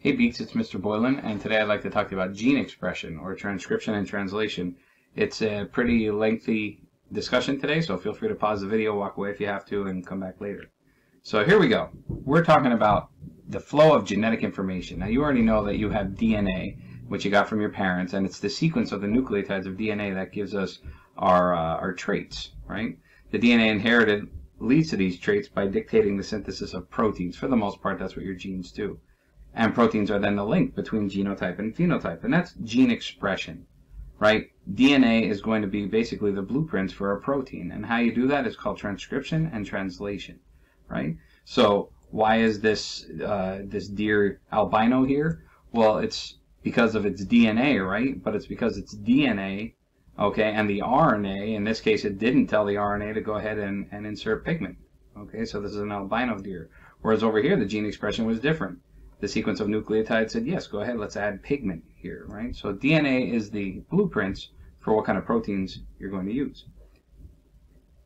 Hey Beaks, it's Mr. Boylan, and today I'd like to talk to you about gene expression, or transcription and translation. It's a pretty lengthy discussion today, so feel free to pause the video, walk away if you have to, and come back later. So here we go. We're talking about the flow of genetic information. Now you already know that you have DNA, which you got from your parents, and it's the sequence of the nucleotides of DNA that gives us our traits, right? The DNA inherited leads to these traits by dictating the synthesis of proteins. For the most part, that's what your genes do. And proteins are then the link between genotype and phenotype, and that's gene expression, right? DNA is going to be basically the blueprints for a protein, and how you do that is called transcription and translation, right? So why is this this deer albino here? Well, it's because of its DNA, right? But it's because it's DNA, okay, and the RNA, in this case, it didn't tell the RNA to go ahead and insert pigment, okay? So this is an albino deer. Whereas over here, the gene expression was different. The sequence of nucleotides said, yes, go ahead, let's add pigment here, right? So DNA is the blueprints for what kind of proteins you're going to use.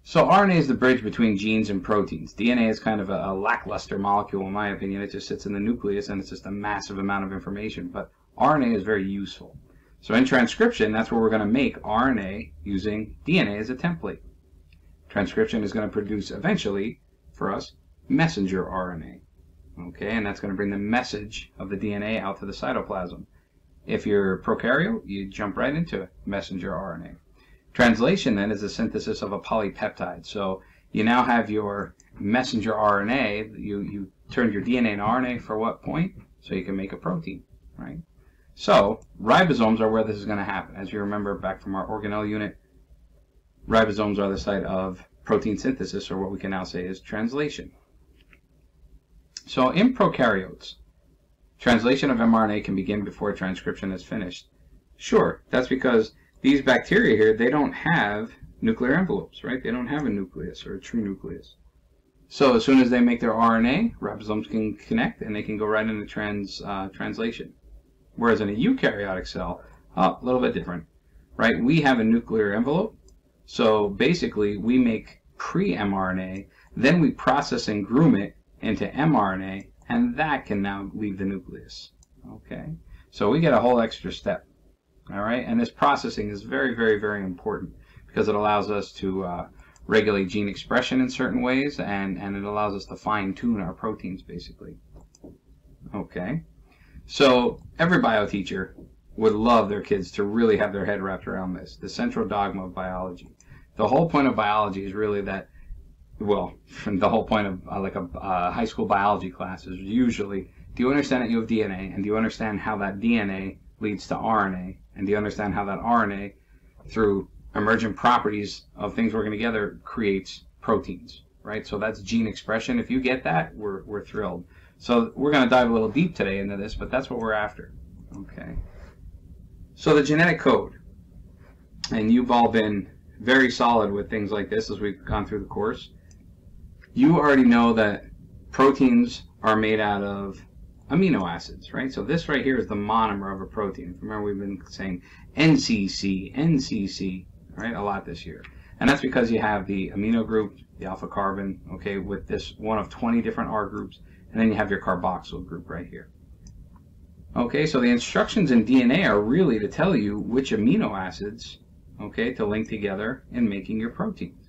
So RNA is the bridge between genes and proteins. DNA is kind of a lackluster molecule, in my opinion. It just sits in the nucleus, and it's just a massive amount of information. But RNA is very useful. So in transcription, that's where we're going to make RNA using DNA as a template. Transcription is going to produce, eventually, for us, messenger RNA. Okay, and that's going to bring the message of the DNA out to the cytoplasm. If you're prokaryote, you jump right into messenger RNA. Translation then is the synthesis of a polypeptide. So you now have your messenger RNA. You turned your DNA into RNA for what point? So you can make a protein, right? So ribosomes are where this is going to happen. As you remember back from our organelle unit, ribosomes are the site of protein synthesis, or what we can now say is translation. So in prokaryotes, translation of mRNA can begin before transcription is finished. Sure, that's because these bacteria here, they don't have nuclear envelopes, right? They don't have a nucleus or a true nucleus. So as soon as they make their RNA, ribosomes can connect and they can go right into translation. Whereas in a eukaryotic cell, a little bit different, right? We have a nuclear envelope. So basically we make pre-mRNA, then we process and groom it into mRNA, and that can now leave the nucleus. Okay, so we get a whole extra step. All right, and this processing is very, very, very important because it allows us to regulate gene expression in certain ways, and it allows us to fine-tune our proteins, basically. Okay, so every bio teacher would love their kids to really have their head wrapped around this, the central dogma of biology. The whole point of biology is really that, well, the whole point of like a high school biology class is usually, do you understand that you have DNA, and do you understand how that DNA leads to RNA, and do you understand how that RNA, through emergent properties of things working together, creates proteins, right? So that's gene expression. If you get that, we're thrilled. So we're going to dive a little deep today into this, but that's what we're after. Okay. So the genetic code, and you've all been very solid with things like this as we've gone through the course. You already know that proteins are made out of amino acids, right? So this right here is the monomer of a protein. Remember, we've been saying NCC, NCC, right, a lot this year. And that's because you have the amino group, the alpha carbon, okay, with this one of 20 different R groups, and then you have your carboxyl group right here. Okay, so the instructions in DNA are really to tell you which amino acids, okay, to link together in making your proteins.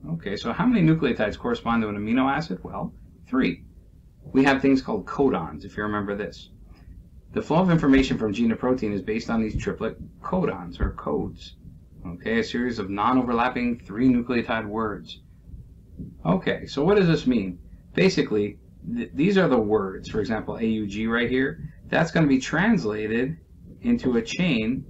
Okay, so how many nucleotides correspond to an amino acid? Well, 3. We have things called codons, if you remember this. The flow of information from gene to protein is based on these triplet codons, or codes. Okay, a series of non-overlapping 3 nucleotide words. Okay, so what does this mean? Basically, these are the words. For example, AUG right here, that's going to be translated into a chain,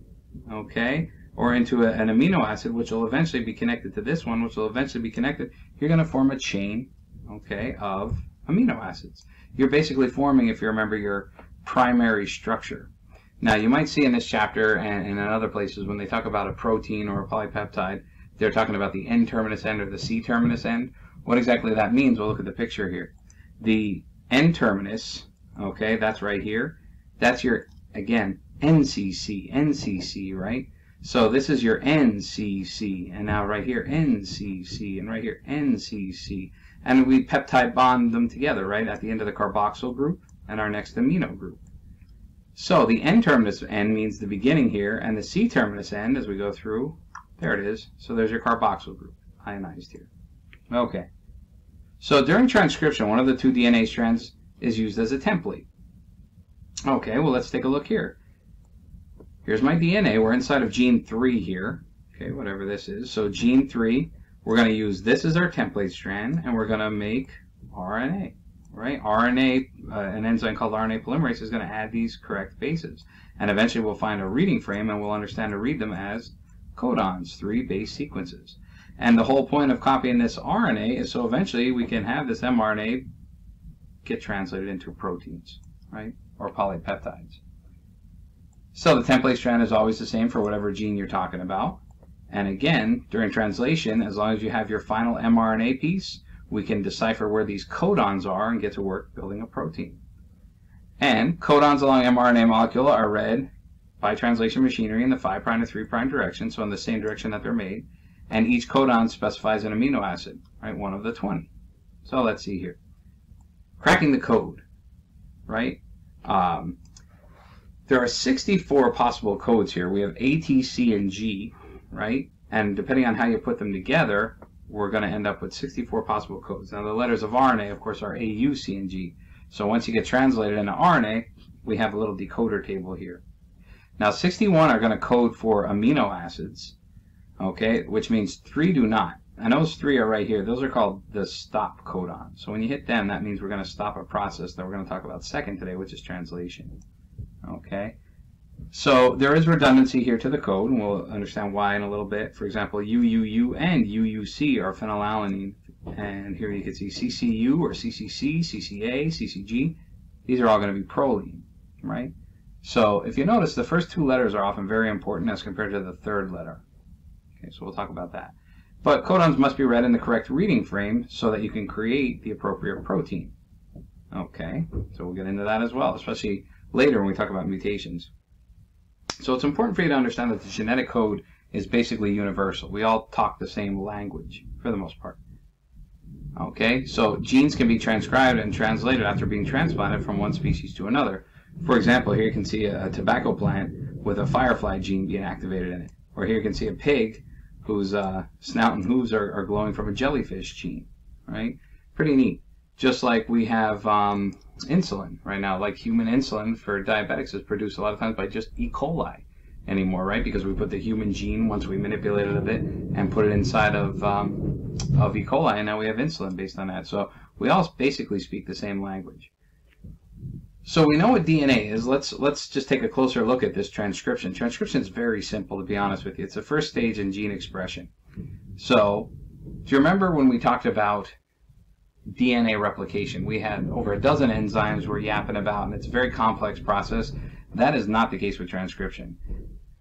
okay, or into an amino acid, which will eventually be connected to this one, which will eventually be connected. You're going to form a chain, okay, of amino acids. You're basically forming, if you remember, your primary structure. Now, you might see in this chapter and in other places when they talk about a protein or a polypeptide, they're talking about the N-terminus end or the C-terminus end. What exactly that means, we'll look at the picture here. The N-terminus, okay, that's right here. That's your, again, NCC, NCC, right? So this is your NCC, and now right here NCC, and right here NCC. And we peptide bond them together, right, at the end of the carboxyl group and our next amino group. So the N-terminus end means the beginning here, and the C-terminus end, as we go through, there it is. So there's your carboxyl group, ionized here. Okay. So during transcription, one of the two DNA strands is used as a template. Okay, well, let's take a look here. Here's my DNA. We're inside of gene 3 here. Okay, whatever this is. So gene 3, we're going to use this as our template strand, and we're going to make RNA. Right? RNA, an enzyme called RNA polymerase is going to add these correct bases. And eventually we'll find a reading frame, and we'll understand to read them as codons, 3 base sequences. And the whole point of copying this RNA is so eventually we can have this mRNA get translated into proteins, right? Or polypeptides. So the template strand is always the same for whatever gene you're talking about. And again, during translation, as long as you have your final mRNA piece, we can decipher where these codons are and get to work building a protein. And codons along mRNA molecule are read by translation machinery in the 5' to 3' direction, so in the same direction that they're made. And each codon specifies an amino acid, right? One of the 20. So let's see here. Cracking the code, right? There are 64 possible codes here. We have A, T, C, and G, right? And depending on how you put them together, we're going to end up with 64 possible codes. Now the letters of RNA, of course, are A, U, C, and G. So once you get translated into RNA, we have a little decoder table here. Now 61 are going to code for amino acids, okay, which means 3 do not. And those 3 are right here. Those are called the stop codons. So when you hit them, that means we're going to stop a process that we're going to talk about second today, which is translation. Okay, so there is redundancy here to the code, and we'll understand why in a little bit. For example, UUU and UUC are phenylalanine, and here you can see CCU or CCC, CCA, CCG. These are all going to be proline, right? So if you notice, the first 2 letters are often very important as compared to the 3rd letter. Okay, so we'll talk about that. But codons must be read in the correct reading frame so that you can create the appropriate protein. Okay, so we'll get into that as well, especially later when we talk about mutations. So it's important for you to understand that the genetic code is basically universal. We all talk the same language for the most part. Okay, so genes can be transcribed and translated after being transplanted from one species to another. For example, here you can see a tobacco plant with a firefly gene being activated in it. Or here you can see a pig whose snout and hooves are glowing from a jellyfish gene, right? Pretty neat. Just like we have insulin right now, like human insulin for diabetics is produced a lot of times by just E. coli anymore, right? Because we put the human gene, once we manipulate it a bit, and put it inside of E. coli, and now we have insulin based on that. So we all basically speak the same language. So we know what DNA is. Let's just take a closer look at this transcription. Transcription is very simple, to be honest with you. It's the first stage in gene expression. So do you remember when we talked about DNA replication? We had over a dozen enzymes we're yapping about, and it's a very complex process. That is not the case with transcription.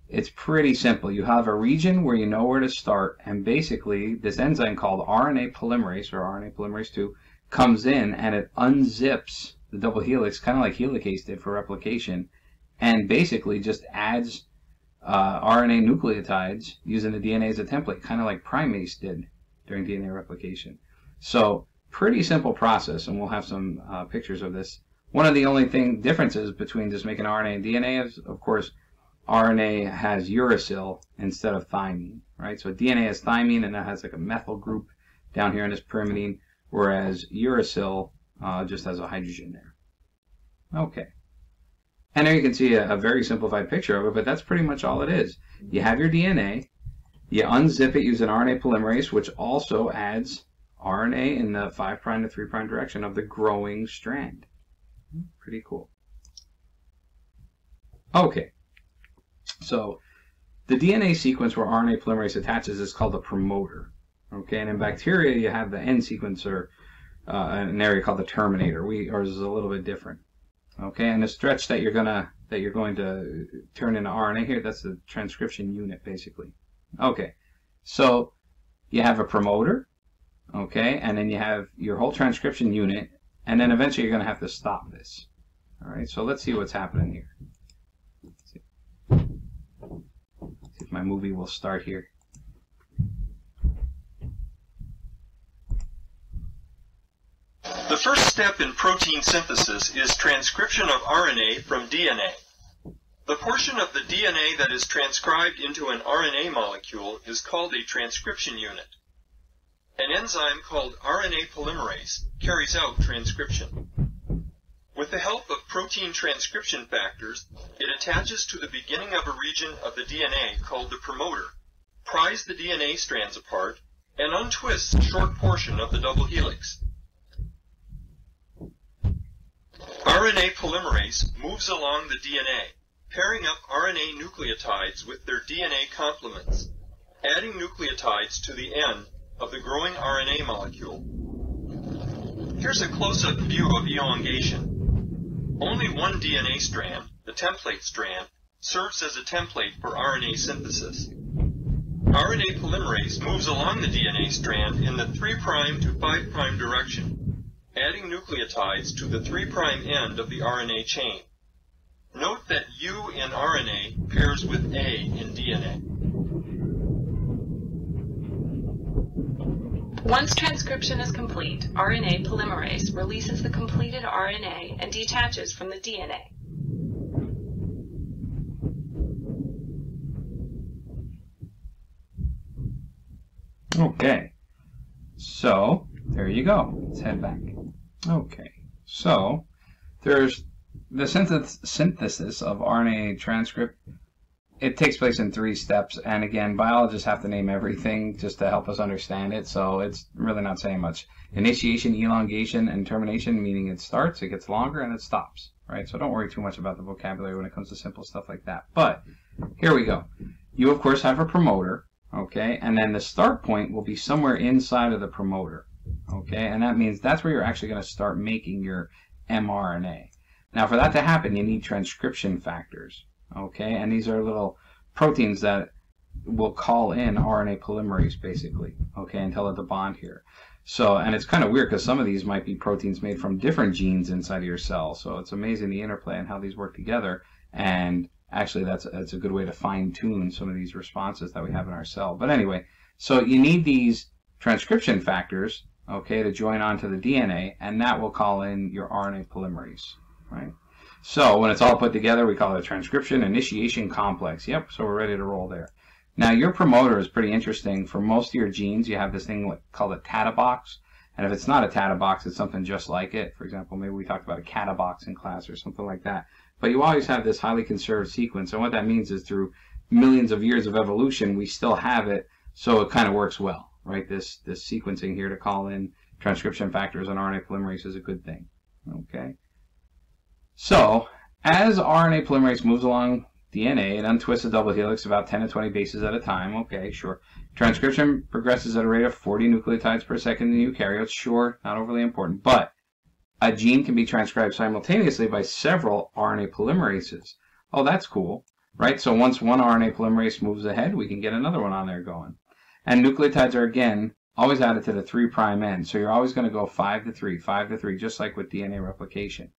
It's pretty simple. You have a region where you know where to start, and basically this enzyme called RNA polymerase, or RNA polymerase 2, comes in and it unzips the double helix, kind of like helicase did for replication, and basically just adds RNA nucleotides using the DNA as a template, kind of like primase did during DNA replication. So pretty simple process, and we'll have some pictures of this. One of the only differences between just making RNA and DNA is, of course, RNA has uracil instead of thymine, right? So DNA has thymine, and that has like a methyl group down here in this pyrimidine, whereas uracil just has a hydrogen there. Okay. And there you can see a very simplified picture of it, but that's pretty much all it is. You have your DNA, you unzip it using RNA polymerase, which also adds RNA in the 5' to 3' direction of the growing strand. Pretty cool. Okay, so the DNA sequence where RNA polymerase attaches is called a promoter. Okay, and in bacteria you have the end sequence, or an area called the terminator. Ours is a little bit different. Okay, and the stretch that you're going to turn into RNA here, that's the transcription unit basically. Okay, so you have a promoter. Okay, and then you have your whole transcription unit, and then eventually you're going to have to stop this. All right, so let's see what's happening here. Let's see if my movie will start here. The first step in protein synthesis is transcription of RNA from DNA. The portion of the DNA that is transcribed into an RNA molecule is called a transcription unit. An enzyme called RNA polymerase carries out transcription. With the help of protein transcription factors, it attaches to the beginning of a region of the DNA called the promoter, pries the DNA strands apart, and untwists a short portion of the double helix. RNA polymerase moves along the DNA, pairing up RNA nucleotides with their DNA complements, adding nucleotides to the end of the growing RNA molecule. Here's a close-up view of elongation. Only one DNA strand, the template strand, serves as a template for RNA synthesis. RNA polymerase moves along the DNA strand in the 3' to 5' direction, adding nucleotides to the 3' end of the RNA chain. Note that U in RNA pairs with A in DNA. Once transcription is complete, RNA polymerase releases the completed RNA and detaches from the DNA. Okay, so there you go. Let's head back. Okay, so there's the synthesis of RNA transcript. It takes place in 3 steps, and again, biologists have to name everything just to help us understand it, so it's really not saying much. Initiation, elongation, and termination, meaning it starts, it gets longer, and it stops, right? So don't worry too much about the vocabulary when it comes to simple stuff like that. But here we go. You, of course, have a promoter, okay, and then the start point will be somewhere inside of the promoter, okay, and that means that's where you're actually going to start making your mRNA. Now, for that to happen, you need transcription factors. Okay, and these are little proteins that will call in RNA polymerase, basically, okay, and tell it to bond here. So, and it's kind of weird because some of these might be proteins made from different genes inside of your cell. So it's amazing the interplay and how these work together. And actually, that's a good way to fine-tune some of these responses that we have in our cell. But anyway, so you need these transcription factors, okay, to join onto the DNA, and that will call in your RNA polymerase, right? So when it's all put together, we call it a transcription initiation complex. Yep, so we're ready to roll there. Now, your promoter is pretty interesting. For most of your genes, you have this thing called a catabox. And if it's not a catabox, it's something just like it. For example, maybe we talked about a catabox in class or something like that. But you always have this highly conserved sequence. And what that means is through millions of years of evolution, we still have it. So it kind of works well, right? This sequencing here to call in transcription factors and RNA polymerase is a good thing, okay? So, as RNA polymerase moves along DNA, it untwists a double helix about 10 to 20 bases at a time. Okay, sure. Transcription progresses at a rate of 40 nucleotides per second in eukaryotes. Sure, not overly important. But a gene can be transcribed simultaneously by several RNA polymerases. Oh, that's cool, right? So once one RNA polymerase moves ahead, we can get another one on there going. And nucleotides are, again, always added to the 3' end. So you're always going to go 5 to 3, 5 to 3, just like with DNA replication.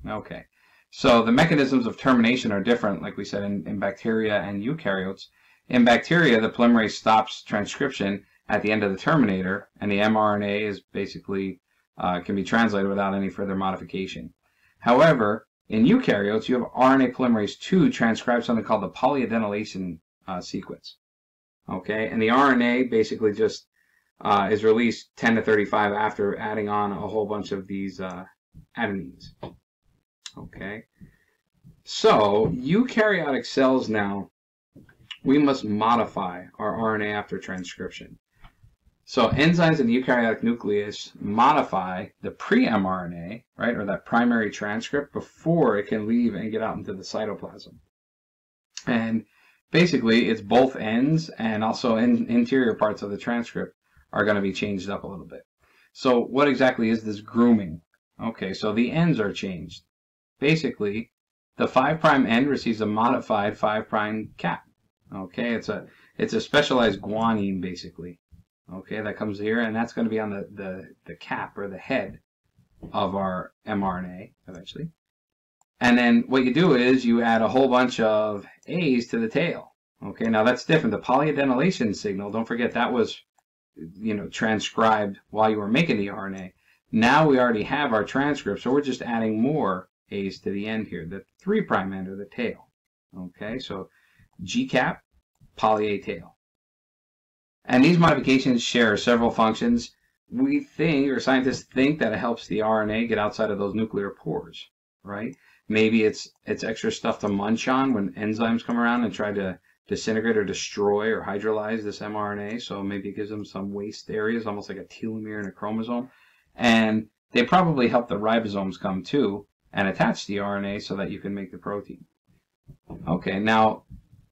Okay, so the mechanisms of termination are different, like we said, in bacteria and eukaryotes. In bacteria, the polymerase stops transcription at the end of the terminator, and the mRNA is basically can be translated without any further modification. However, in eukaryotes, you have RNA polymerase II transcribe something called the polyadenylation sequence. Okay, and the RNA basically just is released 10 to 35 after adding on a whole bunch of these adenines. Okay, so eukaryotic cells now, we must modify our RNA after transcription. So enzymes in the eukaryotic nucleus modify the pre-mRNA, right, or that primary transcript before it can leave and get out into the cytoplasm. And basically, it's both ends and also interior parts of the transcript are going to be changed up a little bit. So what exactly is this grooming? Okay, so the ends are changed. Basically, the 5' end receives a modified 5' cap. Okay, it's a specialized guanine basically. Okay, that comes here, and that's going to be on the cap or the head of our mRNA eventually. And then what you do is you add a whole bunch of A's to the tail. Okay, now that's different. The polyadenylation signal, don't forget that was, transcribed while you were making the RNA. Now we already have our transcript, so we're just adding more A's to the end here, the 3' end or the tail. Okay, so GCAP, poly A tail. And these modifications share several functions. We think, or scientists think, that it helps the RNA get outside of those nuclear pores, right? Maybe it's extra stuff to munch on when enzymes come around and try to disintegrate or destroy or hydrolyze this mRNA. So maybe it gives them some waste areas, almost like a telomere in a chromosome. And they probably help the ribosomes come too and attach the RNA so that you can make the protein. Okay, now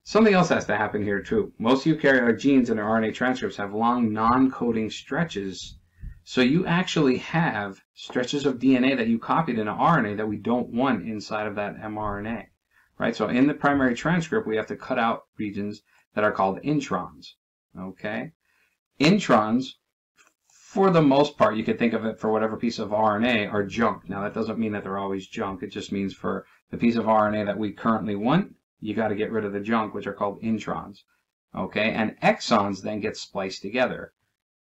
something else has to happen here too. Most eukaryotic genes in their RNA transcripts have long non-coding stretches. So you actually have stretches of DNA that you copied in an RNA that we don't want inside of that mRNA, right? So in the primary transcript, we have to cut out regions that are called introns, okay? Introns, for the most part, you could think of it for whatever piece of RNA, are junk. Now, that doesn't mean that they're always junk. It just means for the piece of RNA that we currently want, you got to get rid of the junk, which are called introns, okay? And exons then get spliced together.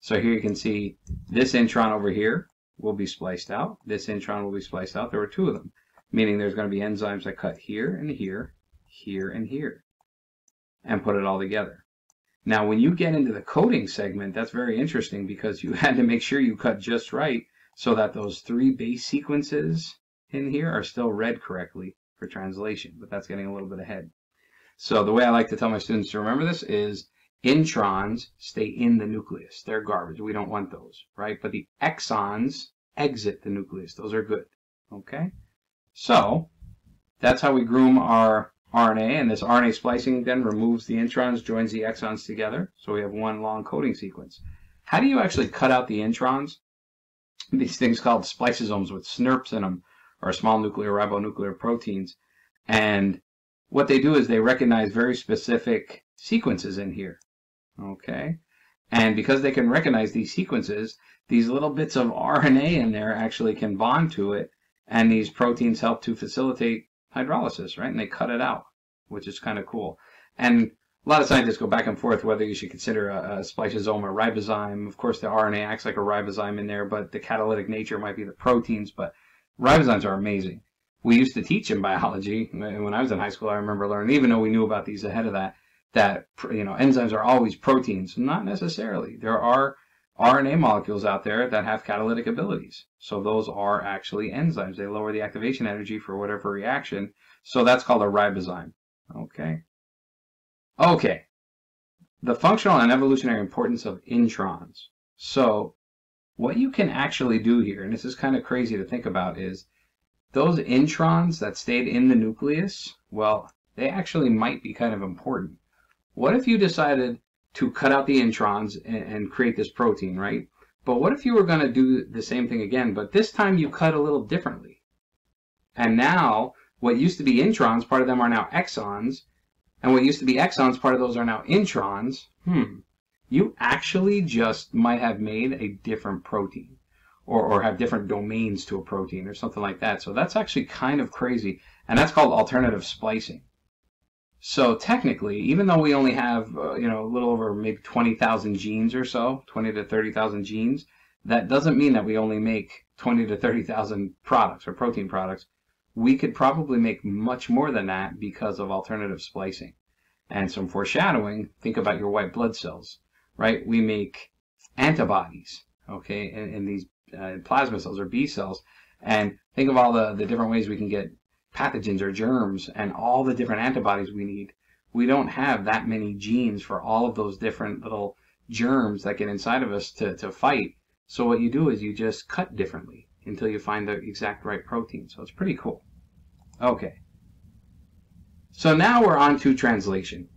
So here you can see this intron over here will be spliced out. This intron will be spliced out. There were two of them, meaning there's going to be enzymes that cut here and here, here and here, and put it all together. Now, when you get into the coding segment, that's very interesting because you had to make sure you cut just right so that those 3 base sequences in here are still read correctly for translation, but that's getting a little bit ahead. So the way I like to tell my students to remember this is introns stay in the nucleus. They're garbage. We don't want those, right? But the exons exit the nucleus. Those are good, okay? So that's how we groom our RNA, and this RNA splicing then removes the introns, joins the exons together, so we have one long coding sequence. How do you actually cut out the introns? These things called spliceosomes with SNRPs in them, or small nuclear ribonuclear proteins, and what they do is they recognize very specific sequences in here, okay? And because they can recognize these sequences, these little bits of RNA in there actually can bond to it, and these proteins help to facilitate hydrolysis, right? And they cut it out, which is kind of cool. And a lot of scientists go back and forth whether you should consider a spliceosome a ribozyme. Of course, the RNA acts like a ribozyme in there, but the catalytic nature might be the proteins. But ribozymes are amazing. We used to teach in biology. When I was in high school, I remember learning, even though we knew about these ahead of that, that enzymes are always proteins. Not necessarily. There are RNA molecules out there that have catalytic abilities. So those are actually enzymes. They lower the activation energy for whatever reaction. So that's called a ribozyme. Okay. Okay. The functional and evolutionary importance of introns. So what you can actually do here, and this is kind of crazy to think about, is those introns that stayed in the nucleus, well, they actually might be kind of important. What if you decided to cut out the introns and create this protein, right? But what if you were going to do the same thing again, but this time you cut a little differently? And now, what used to be introns, part of them are now exons, and what used to be exons, part of those are now introns. You actually just might have made a different protein, or have different domains to a protein, or something like that. So that's actually kind of crazy, and that's called alternative splicing. So technically, even though we only have a little over maybe 20,000 genes or so, 20 to 30,000 genes, that doesn't mean that we only make 20 to 30,000 products or protein products. We could probably make much more than that because of alternative splicing. And some foreshadowing, think about your white blood cells, right? We make antibodies, okay, in these plasma cells or B cells, and think of all the different ways we can get pathogens or germs and all the different antibodies we need. We don't have that many genes for all of those different little germs that get inside of us to fight. So what you do is you just cut differently until you find the exact right protein. So it's pretty cool. Okay. So now we're on to translation.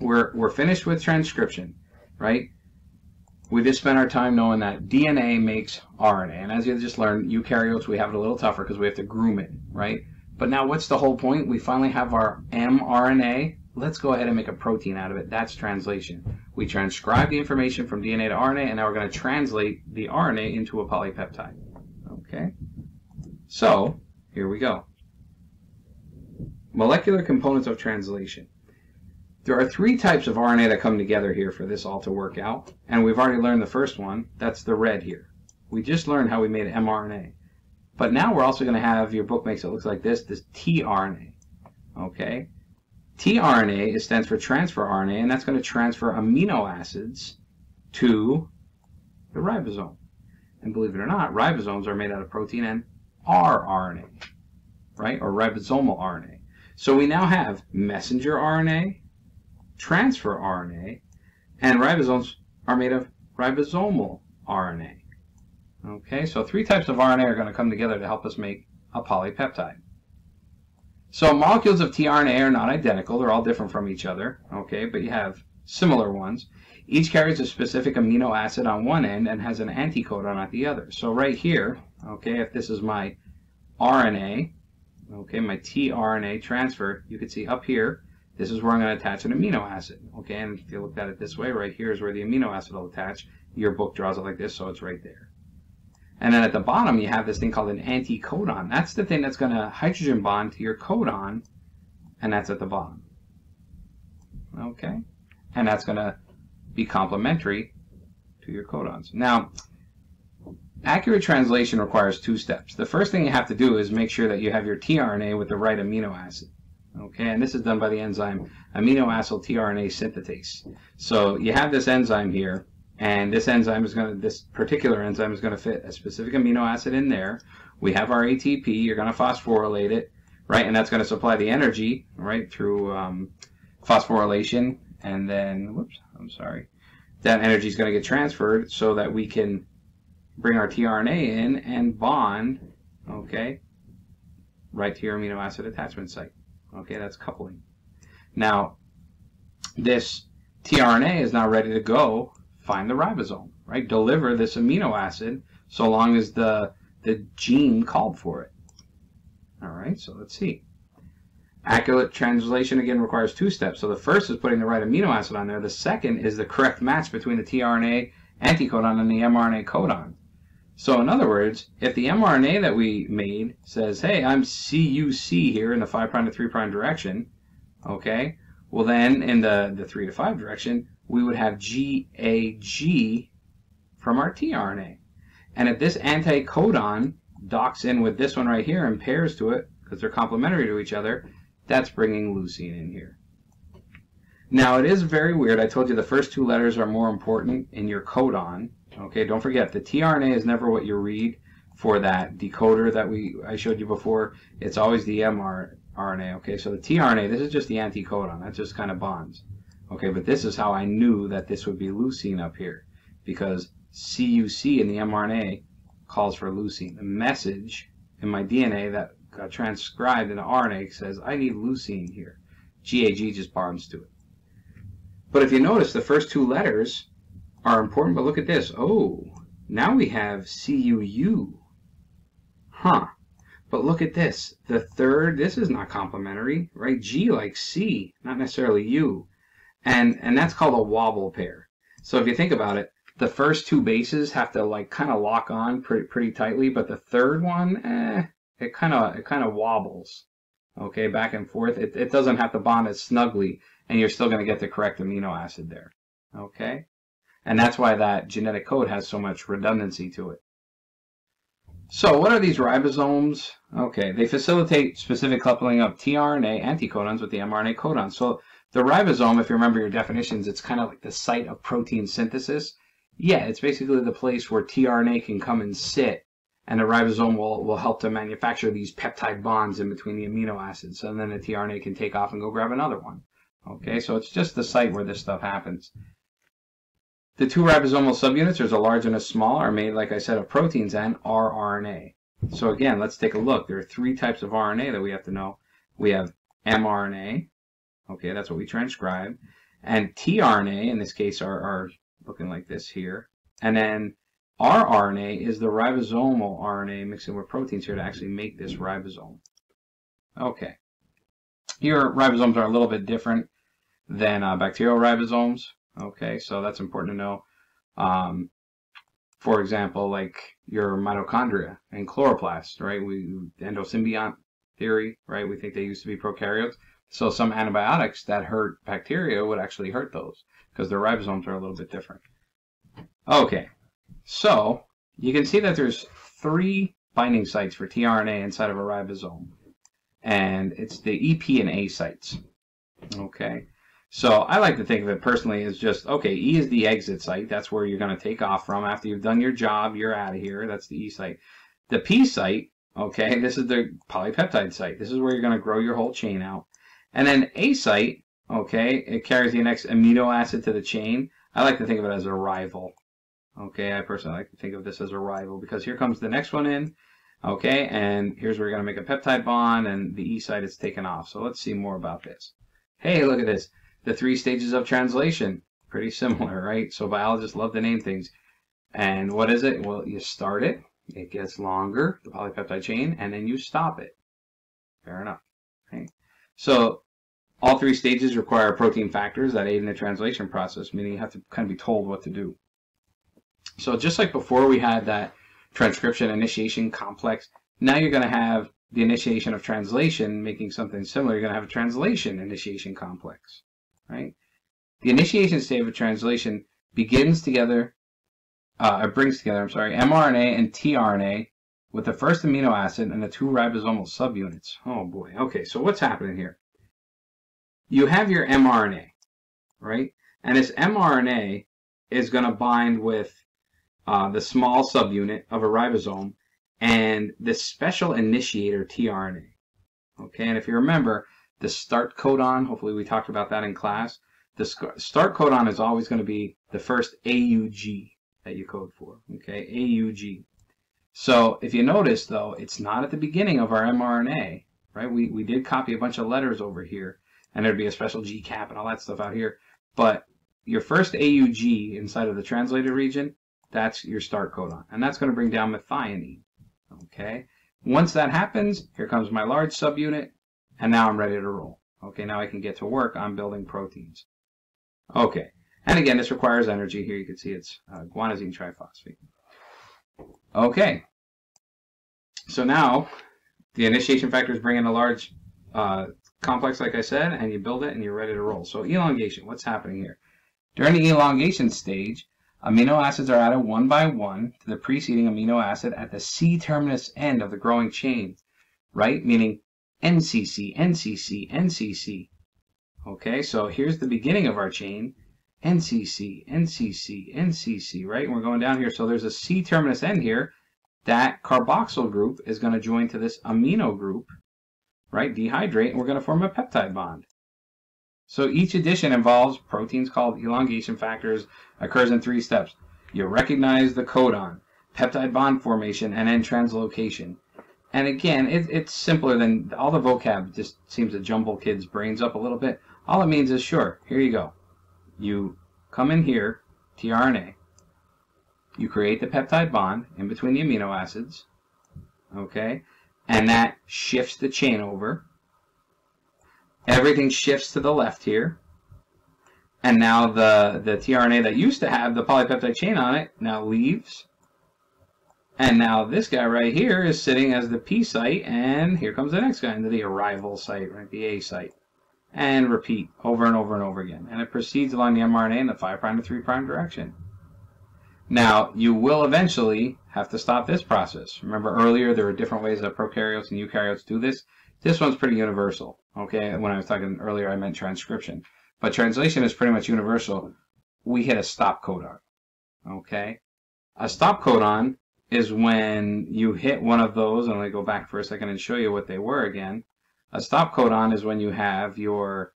We're finished with transcription, right? We just spent our time knowing that DNA makes RNA. And as you just learned, eukaryotes, we have it a little tougher because we have to groom it, right? But now what's the whole point? We finally have our mRNA. Let's go ahead and make a protein out of it. That's translation. We transcribe the information from DNA to RNA, and now we're going to translate the RNA into a polypeptide. Okay? So, here we go. Molecular components of translation. There are 3 types of RNA that come together here for this all to work out, and we've already learned the first one. That's the red here. We just learned how we made mRNA. But now we're also going to have, your book makes it look like this tRNA. Okay, tRNA stands for transfer RNA, and that's going to transfer amino acids to the ribosome. And believe it or not, ribosomes are made out of protein and rRNA, right? Or ribosomal RNA. So we now have messenger RNA, transfer RNA, and ribosomes are made of ribosomal RNA. Okay, so 3 types of RNA are going to come together to help us make a polypeptide. So molecules of tRNA are not identical. They're all different from each other, okay, but you have similar ones. Each carries a specific amino acid on one end and has an anticodon at the other. So right here, okay, if this is my RNA, okay, my tRNA transfer, you can see up here, this is where I'm going to attach an amino acid, okay, and if you look at it this way, right here is where the amino acid will attach. Your book draws it like this, so it's right there. And then at the bottom, you have this thing called an anticodon. That's the thing that's going to hydrogen bond to your codon, and that's at the bottom. Okay? And that's going to be complementary to your codons. Now, accurate translation requires 2 steps. The first thing you have to do is make sure that you have your tRNA with the right amino acid. Okay? And this is done by the enzyme amino-acyl tRNA synthetase. So you have this enzyme here. And this enzyme is going to, this particular enzyme is going to fit a specific amino acid in there. We have our ATP. You're going to phosphorylate it, right? And that's going to supply the energy, right, through phosphorylation. And then, whoops, I'm sorry. That energy is going to get transferred so that we can bring our tRNA in and bond, okay, right to your amino acid attachment site. Okay, that's coupling. Now, this tRNA is now ready to go find the ribosome, right? Deliver this amino acid so long as the gene called for it. All right, so let's see. Accurate translation, again, requires 2 steps. So the first is putting the right amino acid on there. The second is the correct match between the tRNA anticodon and the mRNA codon. So in other words, if the mRNA that we made says, hey, I'm CUC here in the 5' to 3' direction, okay, well then in the 3 to 5 direction, we would have GAG from our tRNA. And if this anticodon docks in with this one right here and pairs to it, because they're complementary to each other, that's bringing leucine in here. Now, it is very weird. I told you the first 2 letters are more important in your codon. Okay, don't forget, the tRNA is never what you read for that decoder that I showed you before. It's always the mRNA. Okay, so the tRNA, this is just the anticodon. That just kind of bonds. Okay, but this is how I knew that this would be leucine up here, because CUC in the mRNA calls for leucine. The message in my DNA that got transcribed in the RNA says, I need leucine here. GAG just bonds to it. But if you notice, the first 2 letters are important, but look at this. Oh, now we have CUU. Huh. But look at this. The third, this is not complementary, right? G like C, not necessarily U. And that's called a wobble pair. So if you think about it, the first 2 bases have to like kind of lock on pretty tightly, but the third one, it kind of wobbles, okay, back and forth. It doesn't have to bond as snugly, and you're still going to get the correct amino acid there, okay? And that's why that genetic code has so much redundancy to it. So what are these ribosomes? Okay, they facilitate specific coupling of tRNA anticodons with the mRNA codons. So the ribosome, if you remember your definitions, it's kind of like the site of protein synthesis. Yeah, it's basically the place where tRNA can come and sit, and the ribosome will help to manufacture these peptide bonds in between the amino acids, and then the tRNA can take off and go grab another one. Okay, so it's just the site where this stuff happens. The 2 ribosomal subunits, there's a large and a small, are made, like I said, of proteins and rRNA. So again, let's take a look. There are 3 types of RNA that we have to know. We have mRNA, okay, that's what we transcribe, and tRNA, in this case, are looking like this here. And then rRNA is the ribosomal RNA mixing with proteins here to actually make this ribosome. Okay. Your ribosomes are a little bit different than bacterial ribosomes. Okay, so that's important to know. For example, like your mitochondria and chloroplasts, right? Endosymbiont theory, right? We think they used to be prokaryotes. So some antibiotics that hurt bacteria would actually hurt those because their ribosomes are a little bit different. Okay, so you can see that there's 3 binding sites for tRNA inside of a ribosome. and it's the EP and A sites. Okay, so I like to think of it personally as just, okay, E is the exit site. That's where you're going to take off from. After you've done your job, you're out of here. That's the E site. The P site, okay, this is the polypeptide site. This is where you're going to grow your whole chain out. And then A site, okay, it carries the next amino acid to the chain. I like to think of it as a rival. Okay, I personally like to think of this as a rival because here comes the next one in. Okay, and here's where you're going to make a peptide bond, and the E site is taken off. So let's see more about this. Hey, look at this. The 3 stages of translation. Pretty similar, right? So biologists love to name things. And what is it? Well, you start it. It gets longer, the polypeptide chain, and then you stop it. Fair enough. Okay. So all 3 stages require protein factors that aid in the translation process, meaning you have to kind of be told what to do. So just like before we had that transcription initiation complex, now you're going to have the initiation of translation making something similar. You're going to have a translation initiation complex, right? The initiation state of a translation brings together, mRNA and tRNA with the first amino acid and the 2 ribosomal subunits. Oh boy. Okay, so what's happening here? You have your mRNA, right? And this mRNA is going to bind with the small subunit of a ribosome and this special initiator tRNA. Okay, and if you remember, the start codon, hopefully we talked about that in class, the start codon is always going to be the first AUG that you code for. Okay, AUG. So if you notice, though, it's not at the beginning of our mRNA, right? We did copy a bunch of letters over here, and there'd be a special G cap and all that stuff out here. But your first AUG inside of the translated region, that's your start codon, and that's going to bring down methionine. Okay, once that happens, here comes my large subunit, and now I'm ready to roll. Okay, now I can get to work on building proteins. Okay, and again, this requires energy. Here you can see it's guanosine triphosphate. Okay, so now the initiation factors bring in a large complex, like I said, and you build it, and you're ready to roll. So elongation, what's happening here? During the elongation stage, amino acids are added one by one to the preceding amino acid at the C-terminus end of the growing chain, right? Meaning NCC, NCC, NCC. Okay, so here's the beginning of our chain, NCC, NCC, NCC, right? And we're going down here, so there's a C-terminus end here. That carboxyl group is going to join to this amino group, right? Dehydrate, and we're going to form a peptide bond. So each addition involves proteins called elongation factors, occurs in 3 steps. You recognize the codon, peptide bond formation, and then translocation. And again, it's simpler than all the vocab. Just seems to jumble kids' brains up a little bit. All it means is, sure, here you go. You come in here, tRNA. You create the peptide bond in between the amino acids. Okay? And that shifts the chain over. Everything shifts to the left here. And now the tRNA that used to have the polypeptide chain on it now leaves. And now this guy right here is sitting as the P site, and here comes the next guy into the arrival site, right, the A site. And repeat over and over and over again. And it proceeds along the mRNA in the 5' to 3' direction. Now, you will eventually have to stop this process. Remember earlier there were different ways that prokaryotes and eukaryotes do this? This one's pretty universal. Okay, when I was talking earlier I meant transcription. But translation is pretty much universal. We hit a stop codon. Okay? A stop codon is when you hit one of those, and let me go back for a second and show you what they were again. A stop codon is when you have your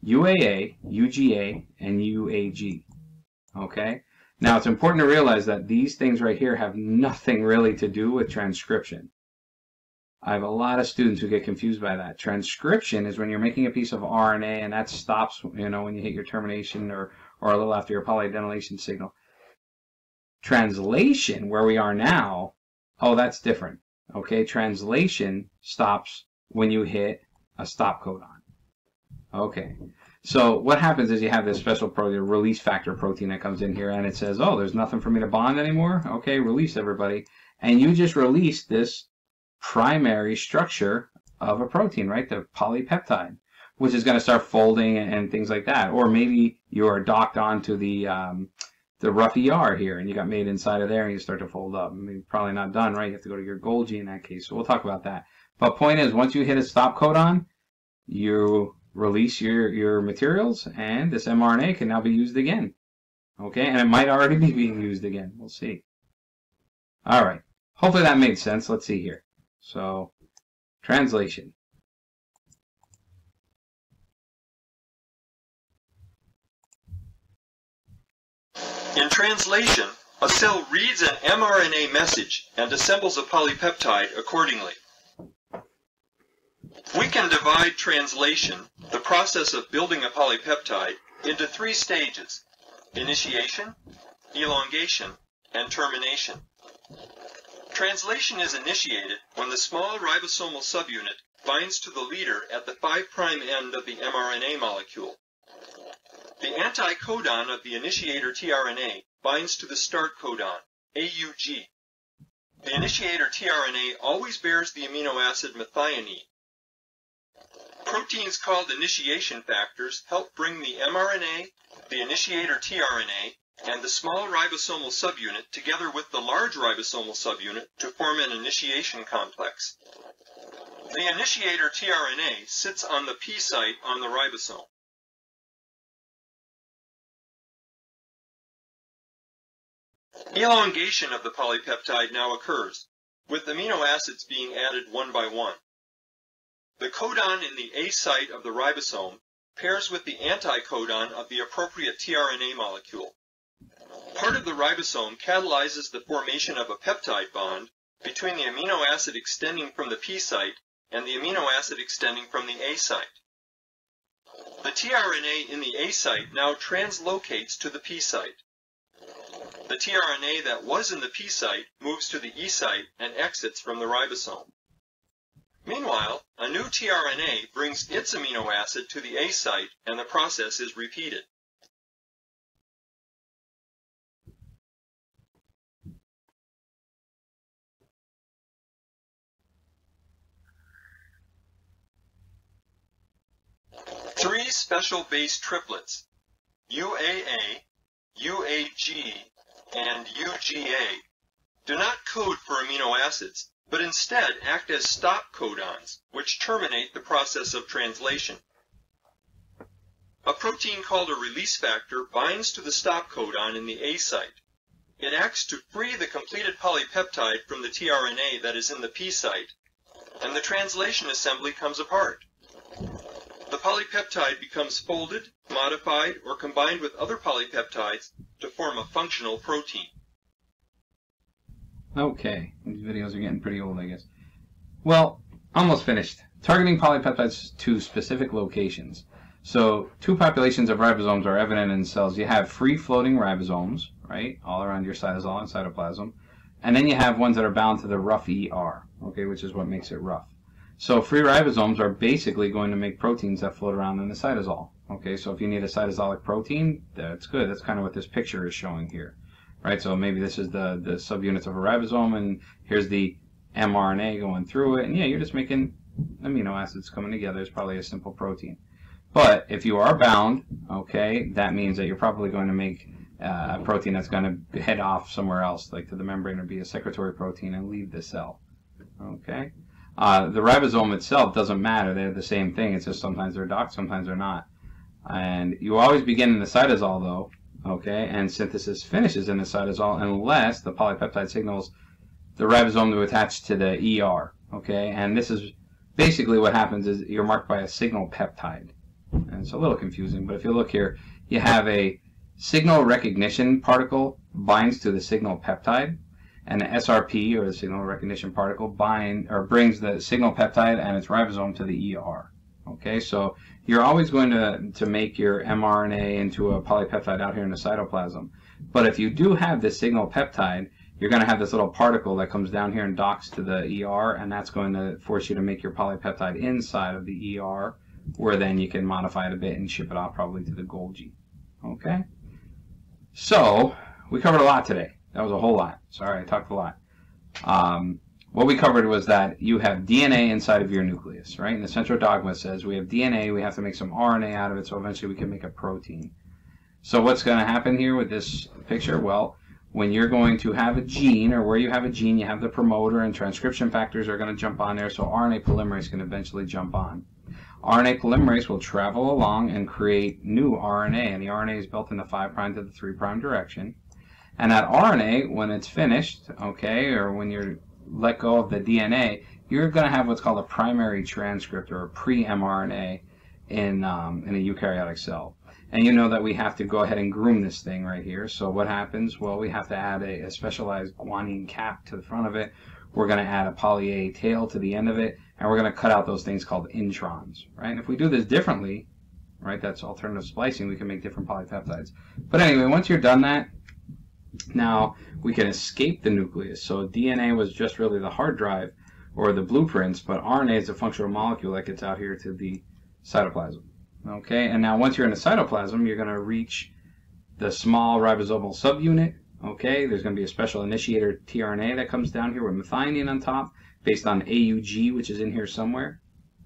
UAA, UGA, and UAG. Okay? Now it's important to realize that these things right here have nothing really to do with transcription. I have a lot of students who get confused by that. Transcription is when you're making a piece of RNA, and that stops, you know, when you hit your termination or a little after your polyadenylation signal. Translation, where we are now, oh, that's different. Okay, translation stops when you hit a stop codon. Okay, so what happens is you have this special protein, release factor protein that comes in here, and it says, oh, there's nothing for me to bond anymore? Okay, release everybody. And you just release this primary structure of a protein, right? The polypeptide, which is going to start folding and things like that. Or maybe you're docked onto the the rough ER here, and you got made inside of there, and you start to fold up. I mean, probably not done, right? You have to go to your Golgi in that case. So we'll talk about that. But point is, once you hit a stop codon, you release your materials, and this mRNA can now be used again. Okay, and it might already be being used again. We'll see. All right. Hopefully that made sense. Let's see here. So, translation. In translation, a cell reads an mRNA message and assembles a polypeptide accordingly. We can divide translation, the process of building a polypeptide, into 3 stages: initiation, elongation, and termination. Translation is initiated when the small ribosomal subunit binds to the leader at the 5' end of the mRNA molecule. The anticodon of the initiator tRNA binds to the start codon, AUG. The initiator tRNA always bears the amino acid methionine. Proteins called initiation factors help bring the mRNA, the initiator tRNA, and the small ribosomal subunit together with the large ribosomal subunit to form an initiation complex. The initiator tRNA sits on the P site on the ribosome. Elongation of the polypeptide now occurs, with amino acids being added one by one. The codon in the A site of the ribosome pairs with the anticodon of the appropriate tRNA molecule. Part of the ribosome catalyzes the formation of a peptide bond between the amino acid extending from the P site and the amino acid extending from the A site. The tRNA in the A site now translocates to the P site. The tRNA that was in the P site moves to the E site and exits from the ribosome. Meanwhile, a new tRNA brings its amino acid to the A site and the process is repeated. Three special base triplets, UAA, UAG, and UGA, do not code for amino acids, but instead act as stop codons, which terminate the process of translation. A protein called a release factor binds to the stop codon in the A site. It acts to free the completed polypeptide from the tRNA that is in the P site, and the translation assembly comes apart. The polypeptide becomes folded, modified, or combined with other polypeptides to form a functional protein. Okay, these videos are getting pretty old, I guess. Well, almost finished. Targeting polypeptides to specific locations. So, 2 populations of ribosomes are evident in cells. You have free-floating ribosomes, right, all around your cytosol and cytoplasm. And then you have ones that are bound to the rough ER, okay, which is what makes it rough. So free ribosomes are basically going to make proteins that float around in the cytosol. Okay, so if you need a cytosolic protein, that's good. That's kind of what this picture is showing here, right? So maybe this is the subunits of a ribosome, and here's the mRNA going through it, and yeah, you're just making amino acids coming together. It's probably a simple protein. But if you are bound, okay, that means that you're probably going to make a protein that's going to head off somewhere else, like to the membrane, or be a secretory protein and leave the cell. Okay. The ribosome itself doesn't matter. They're the same thing. It's just sometimes they're docked, sometimes they're not. And you always begin in the cytosol, though, okay, and synthesis finishes in the cytosol unless the polypeptide signals the ribosome to attach to the ER, okay? And this is basically what happens is you're marked by a signal peptide. And it's a little confusing, but if you look here, you have a signal recognition particle binds to the signal peptide, and the SRP, or the signal recognition particle, brings the signal peptide and its ribosome to the ER. Okay, so you're always going to make your mRNA into a polypeptide out here in the cytoplasm. But if you do have this signal peptide, you're going to have this little particle that comes down here and docks to the ER, and that's going to force you to make your polypeptide inside of the ER, where then you can modify it a bit and ship it off probably to the Golgi. Okay? So, we covered a lot today. That was a whole lot. Sorry, I talked a lot. What we covered was that you have DNA inside of your nucleus, right? And the central dogma says we have DNA, we have to make some RNA out of it, so eventually we can make a protein. So what's going to happen here with this picture? Well, when you're going to have a gene, or where you have a gene, you have the promoter, and transcription factors are going to jump on there, so RNA polymerase can eventually jump on. RNA polymerase will travel along and create new RNA, and the RNA is built in the 5' to the 3' direction. And that RNA, when it's finished, okay, or when you're let go of the DNA, you're going to have what's called a primary transcript, or a pre-mRNA in a eukaryotic cell. And you know that we have to go ahead and groom this thing right here. So what happens? Well, we have to add a specialized guanine cap to the front of it. We're going to add a poly A tail to the end of it, and we're going to cut out those things called introns, right? And if we do this differently, right, that's alternative splicing, we can make different polypeptides. But anyway, once you're done that, now we can escape the nucleus. So DNA was just really the hard drive or the blueprints, but RNA is a functional molecule that gets out here to the cytoplasm. Okay, and now once you're in the cytoplasm, you're going to reach the small ribosomal subunit. Okay, there's going to be a special initiator tRNA that comes down here with methionine on top, based on AUG, which is in here somewhere.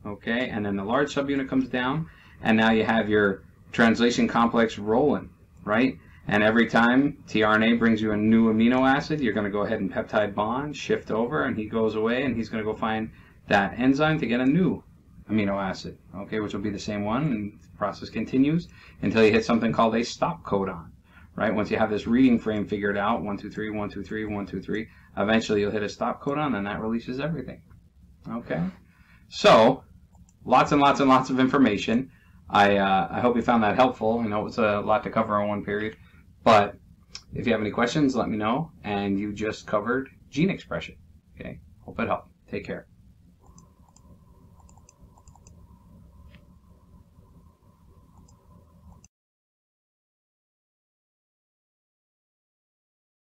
Okay, and then the large subunit comes down, and now you have your translation complex rolling, right? And every time tRNA brings you a new amino acid, you're going to go ahead and peptide bond, shift over, and he goes away, and he's going to go find that enzyme to get a new amino acid, okay, which will be the same one, and the process continues until you hit something called a stop codon, right? Once you have this reading frame figured out, 1, 2, 3, 1, 2, 3, 1, 2, 3, eventually you'll hit a stop codon, and that releases everything, okay? So, lots and lots and lots of information. I hope you found that helpful. I know it's a lot to cover in one period, but if you have any questions, let me know, and you just covered gene expression, okay? Hope it helped. Take care.